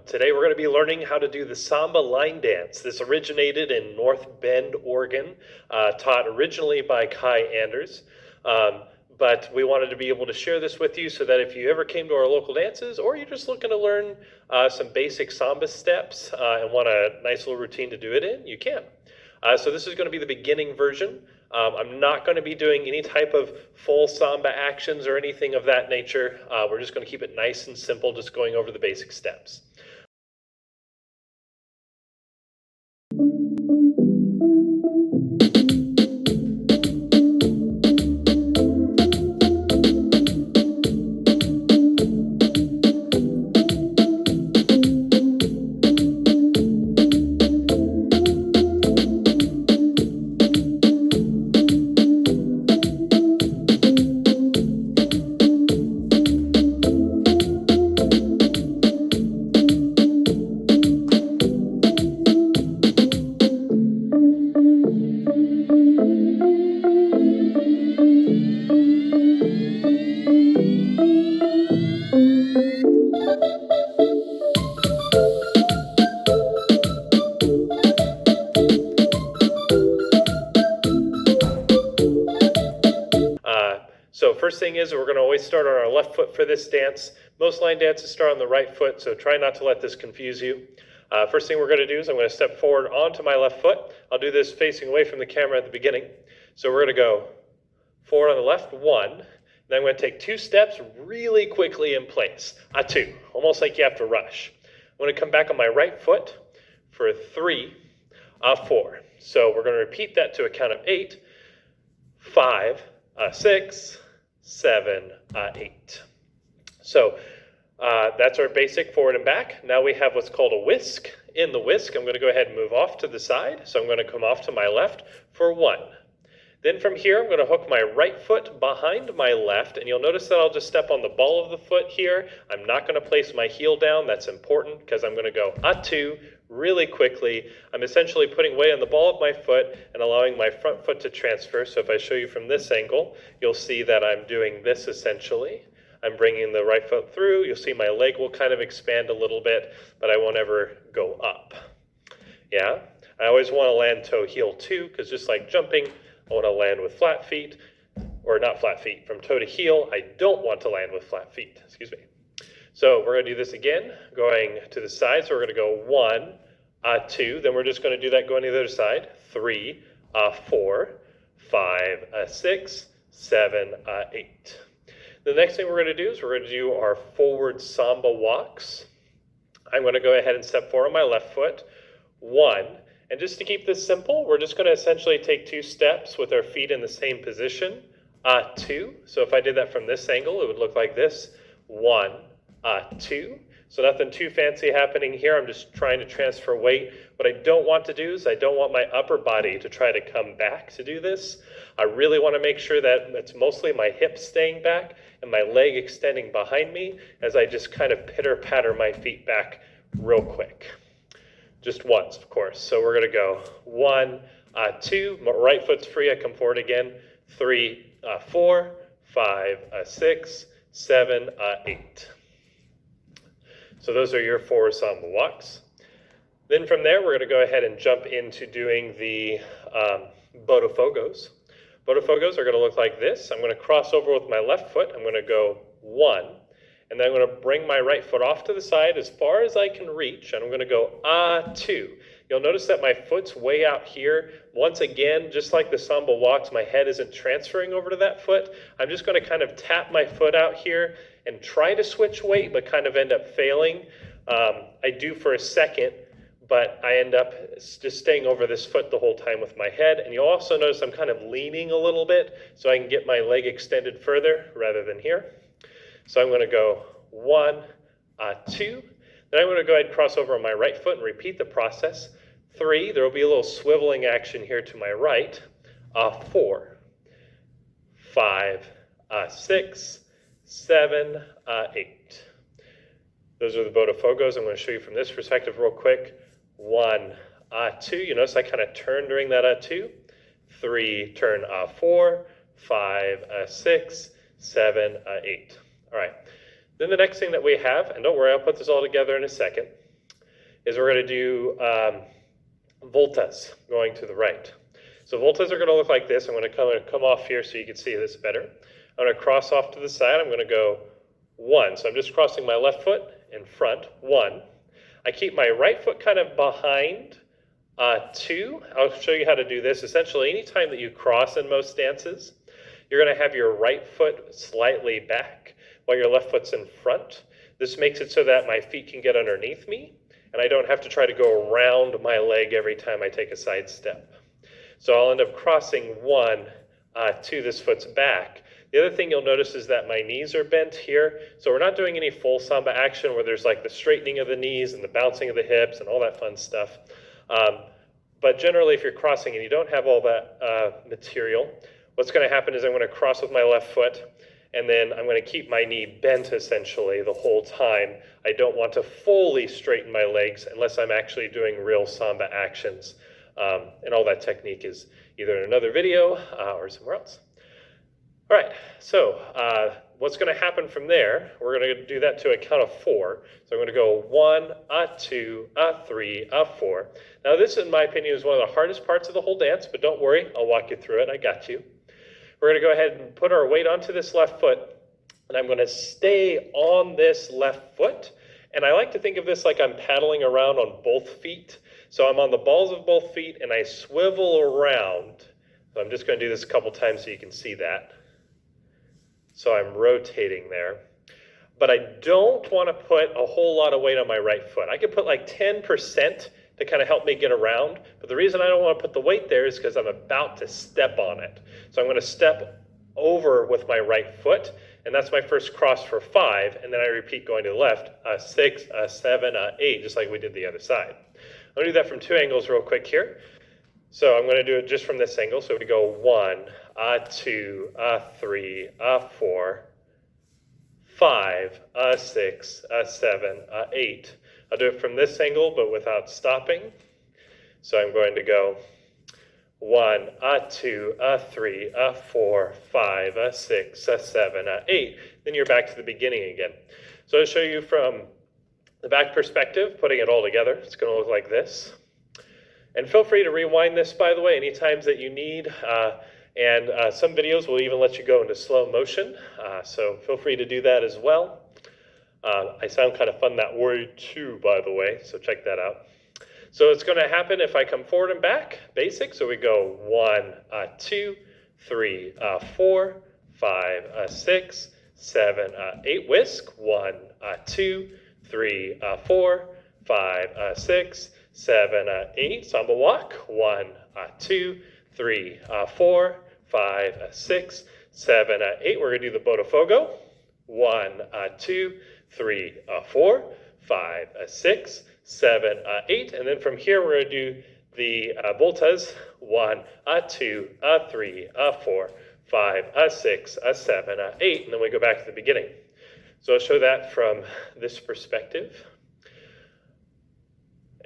Today we're going to be learning how to do the Samba line dance. This originated in North Bend, Oregon, taught originally by Kai Anders. But we wanted to be able to share this with you so that if you ever came to our local dances or you're just looking to learn some basic Samba steps and want a nice little routine to do it in, you can. So this is going to be the beginning version. I'm not going to be doing any type of full Samba actions or anything of that nature. We're just going to keep it nice and simple, just going over the basic steps. So first thing is we're going to always start on our left foot for this dance. Most line dances start on the right foot, so try not to let this confuse you. First thing we're going to do is I'm going to step forward onto my left foot. I'll do this facing away from the camera at the beginning. So we're going to go forward on the left, 1. Then I'm going to take 2 steps really quickly in place. 2, almost like you have to rush. I'm going to come back on my right foot for 3, 4. So we're going to repeat that to a count of 8, 5, 6, 7, 8. So that's our basic forward and back. Now we have what's called a whisk. In the whisk, I'm going to go ahead and move off to the side. So I'm going to come off to my left for 1. Then from here, I'm going to hook my right foot behind my left, and you'll notice that I'll just step on the ball of the foot here. I'm not going to place my heel down. That's important because I'm going to go a-2 really quickly. I'm essentially putting weight on the ball of my foot and allowing my front foot to transfer. So if I show you from this angle, you'll see that I'm doing this essentially. I'm bringing the right foot through. You'll see my leg will kind of expand a little bit, but I won't ever go up. Yeah, I always want to land toe heel 2 because just like jumping, I want to land with flat feet, or not flat feet, from toe to heel. I don't want to land with flat feet, excuse me. So we're going to do this again, going to the side. So we're going to go 1, 2. Then we're just going to do that going to the other side. 3, 4, 5, 6, 7, 8. The next thing we're going to do is we're going to do our forward Samba walks. I'm going to go ahead and step forward on my left foot. 1. And just to keep this simple, we're just going to essentially take 2 steps with our feet in the same position. 2. So if I did that from this angle, it would look like this. 1, 2. So nothing too fancy happening here. I'm just trying to transfer weight. What I don't want to do is I don't want my upper body to try to come back to do this. I really want to make sure that it's mostly my hips staying back and my leg extending behind me as I just kind of pitter-patter my feet back real quick. Just once, of course. So we're going to go 1, 2. My right foot's free. I come forward again. 3, 4, 5, 6, 7, 8. So those are your 4 Samba walks. Then from there, we're going to go ahead and jump into doing the Bota Fogos. Bota Fogos are going to look like this. I'm going to cross over with my left foot. I'm going to go 1. And then I'm going to bring my right foot off to the side as far as I can reach. And I'm going to go 2. You'll notice that my foot's way out here. Once again, just like the Samba walks, my head isn't transferring over to that foot. I'm just going to kind of tap my foot out here and try to switch weight, but kind of end up failing. I do for a second, but I end up just staying over this foot the whole time with my head. And you'll also notice I'm kind of leaning a little bit so I can get my leg extended further rather than here. So I'm going to go 1, 2. Then I'm going to go ahead and cross over on my right foot and repeat the process. 3, there will be a little swiveling action here to my right. 4, 5, 6, 7, 8. Those are the Bota Fogos. I'm going to show you from this perspective real quick. 1, 2. You notice I kind of turn during that 2. 3, turn 4, 5, 6, 7, 8. All right. Then the next thing that we have, and don't worry, I'll put this all together in a second. is we're going to do Voltas going to the right. So Voltas are going to look like this. I'm going to come off here so you can see this better. I'm going to cross off to the side. I'm going to go 1. So I'm just crossing my left foot in front, 1. I keep my right foot kind of behind, 2. I'll show you how to do this. Essentially, anytime that you cross in most dances, you're going to have your right foot slightly back while your left foot's in front. This makes it so that my feet can get underneath me, and I don't have to try to go around my leg every time I take a side step. So I'll end up crossing 1 to this foot's back. The other thing you'll notice is that my knees are bent here. So we're not doing any full samba action where there's like the straightening of the knees and the bouncing of the hips and all that fun stuff. But generally, if you're crossing and you don't have all that material, what's going to happen is I'm going to cross with my left foot, and then I'm going to keep my knee bent essentially the whole time. I don't want to fully straighten my legs unless I'm actually doing real samba actions. And all that technique is either in another video or somewhere else. All right, so what's going to happen from there, we're going to do that to a count of 4. So I'm going to go 1, 2, 3, 4. Now this, in my opinion, is one of the hardest parts of the whole dance, but don't worry, I'll walk you through it. I got you. We're going to go ahead and put our weight onto this left foot, and I'm going to stay on this left foot. And I like to think of this like I'm paddling around on both feet. So I'm on the balls of both feet, and I swivel around. So I'm just going to do this a couple times so you can see that. So I'm rotating there. But I don't want to put a whole lot of weight on my right foot. I could put like 10% to kind of help me get around. But the reason I don't want to put the weight there is because I'm about to step on it. So I'm going to step over with my right foot. And that's my first cross for 5. And then I repeat going to the left, 6, 7, 8, just like we did the other side. I'm going to do that from 2 angles real quick here. So I'm going to do it just from this angle. So we go 1, 2, 3, 4, 5, 6, 7, 8. I'll do it from this angle, but without stopping. So I'm going to go 1, 2, 3, 4, 5, 6, 7, 8. Then you're back to the beginning again. So I'll show you from the back perspective, putting it all together. It's going to look like this. And feel free to rewind this, by the way, any times that you need. And some videos will even let you go into slow motion. So feel free to do that as well. I sound kind of fun that way too, by the way, so check that out. So it's going to happen if I come forward and back, basic. So we go 1, 2, 3, 4, 5, 6, 7, 8. Whisk. 1, 2, 3, 4, 5, 6, 7, 8. Samba walk. 1, 2, 3, 4, 5, 6, 7, 8. We're going to do the Bota Fogo. 1, 2, 3, 4, 5, 6, 7, 8. And then from here, we're going to do the Voltas. 1, 2, 3, 4, 5, 6, 7, 8. And then we go back to the beginning. So I'll show that from this perspective.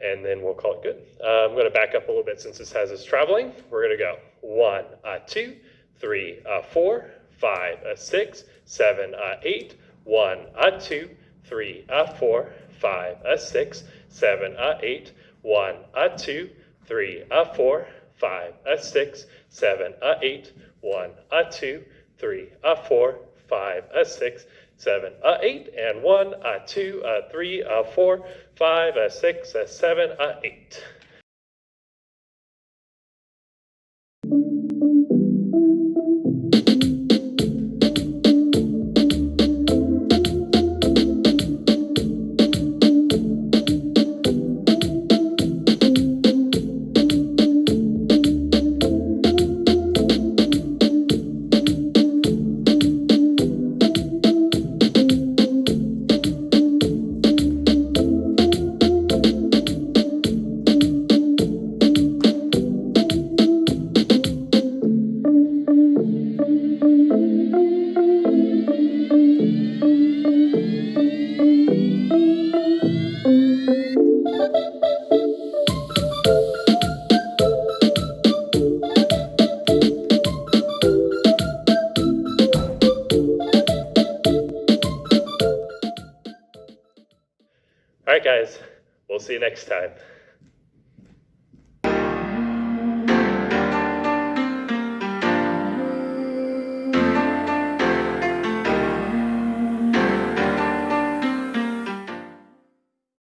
And then we'll call it good. I'm going to back up a little bit since this has us traveling. We're going to go 1, 2, 3, 4, 5, 6, 7, 8. 1, 2, 3, 4, 5, 6, 7, 8. 1, 2, 3, 4, 5, 6, 7, 8. 1, 2, 3, 4, 5, 6, 7, 8. And 1, 2, 3, 4, 5, 6, 7, 8. All right, guys, We'll see you next time.